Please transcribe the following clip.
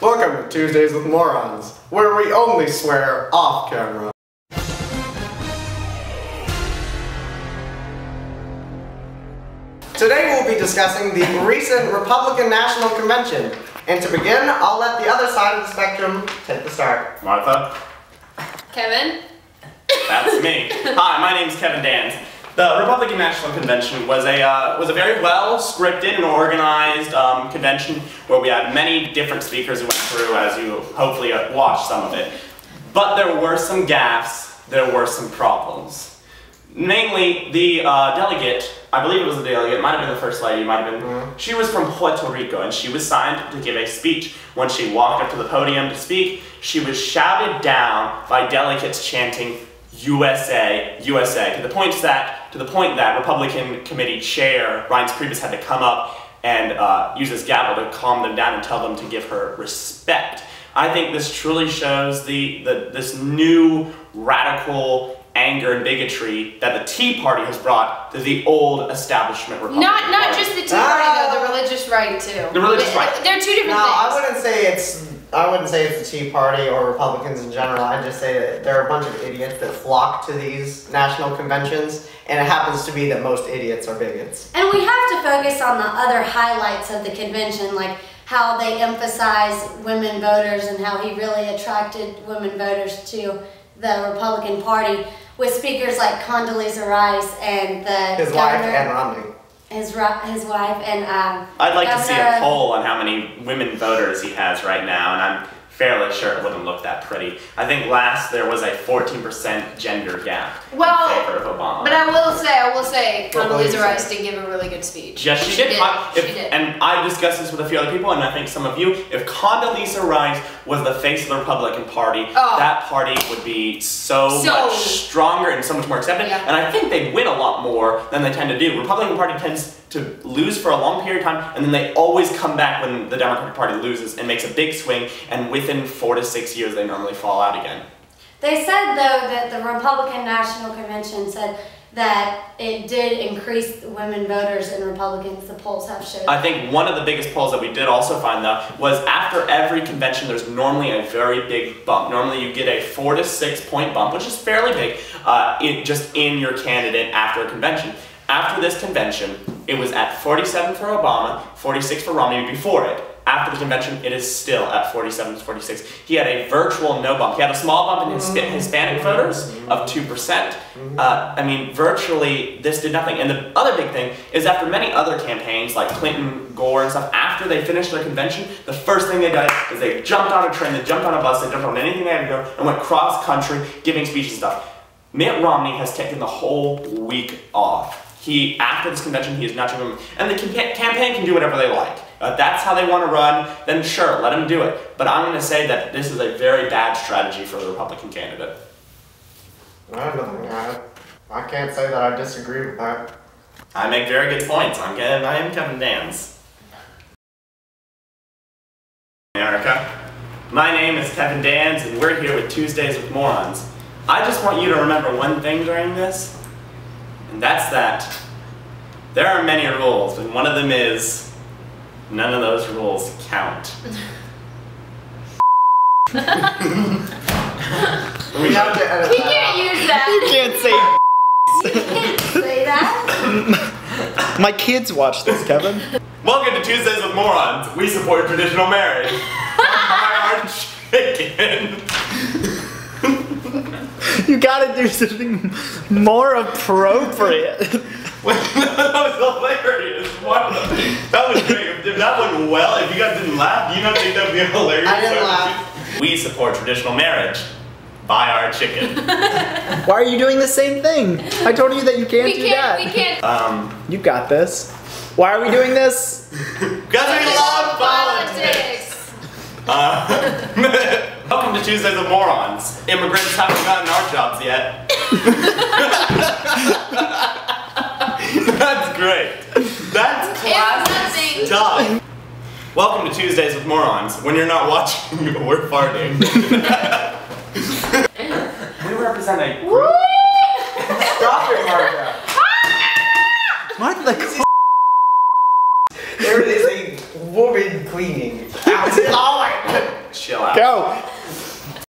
Welcome to Tuesdays with Morons, where we only swear off camera. Today we'll be discussing the recent Republican National Convention. And to begin, I'll let the other side of the spectrum take the start. Martha. Kevin. That's me. Hi, my name's Kevin Dans. The Republican National Convention was a very well scripted and organized convention where we had many different speakers who went through, as you hopefully watched some of it. But there were some gaffes, there were some problems. Namely, the delegate, I believe it was the delegate, might have been the First Lady, might have been, she was from Puerto Rico and she was signed to give a speech. When she walked up to the podium to speak, she was shouted down by delegates chanting, USA, USA, to the point that Republican Committee Chair Reince Priebus had to come up and use his gavel to calm them down and tell them to give her respect. I think this truly shows this new radical anger and bigotry that the Tea Party has brought to the old establishment Republican Party. Not just the Tea Party though, the religious right too. The religious right. They're two different things. I wouldn't say it's the Tea Party or Republicans in general. I'd just say that there are a bunch of idiots that flock to these national conventions, and it happens to be that most idiots are bigots. And we have to focus on the other highlights of the convention, like how they emphasize women voters and how he really attracted women voters to the Republican Party with speakers like Condoleezza Rice and his wife and Romney. His wife and I'd like to see a poll on how many women voters he has right now, and I'm fairly sure it wouldn't look that pretty. I think last there was a 14% gender gap in favor of Obama. But I will say, Condoleezza Rice did give a really good speech. Yes, she did. She did. And I've discussed this with a few other people, and I think some of you, if Condoleezza Rice was the face of the Republican Party, that party would be so much stronger and so much more accepted. Yeah. And I think they'd win a lot more than they tend to do. Republican Party tends to lose for a long period of time, and then they always come back when the Democratic Party loses and makes a big swing, and within 4 to 6 years they normally fall out again. They said, though, that the Republican National Convention said that it did increase women voters and Republicans. The polls have showed. I think one of the biggest polls that we did also find, though, was after every convention there's normally a very big bump. Normally you get a 4 to 6 point bump, which is fairly big, just in your candidate after a convention. After this convention, it was at 47 for Obama, 46 for Romney before it. After the convention, it is still at 47 to 46. He had a virtual no bump. He had a small bump in Hispanic voters of 2%. I mean, virtually, this did nothing. And the other big thing is after many other campaigns, like Clinton, Gore, and stuff, after they finished their convention, the first thing they did is they jumped on a train, they jumped on a bus, they jumped on anything they had to go, and went cross-country giving speeches and stuff. Mitt Romney has taken the whole week off. After this convention, he is not doing it. And the campaign can do whatever they like. If that's how they want to run, then sure, let them do it. But I'm going to say that this is a very bad strategy for the Republican candidate. I can't say that I disagree with that. I make very good points. I am Kevin Dans. America. My name is Kevin Dans, and we're here with Tuesdays with Morons. I just want you to remember one thing during this. And that's that there are many rules, and one of them is none of those rules count. We have to edit He can't use that. You can't say You can't say that. My kids watch this, Kevin. Welcome to Tuesdays with Morons. We support traditional marriage. Buy our chicken. You gotta do something more appropriate. That was hilarious. That was great. If that went well, if you guys didn't laugh, do you not think that would be hilarious? I didn't laugh. We support traditional marriage. Buy our chicken. Why are you doing the same thing? I told you that you can't do that. We can't. You got this. Why are we doing this? Because we love politics. Welcome to Tuesdays with Morons. Immigrants haven't gotten our jobs yet. That's great. That's classic stuff. Welcome to Tuesdays with Morons. When you're not watching, we're farting. We represent a group. Stop it, Martha. Martha, there is a woman cleaning. Oh my. go.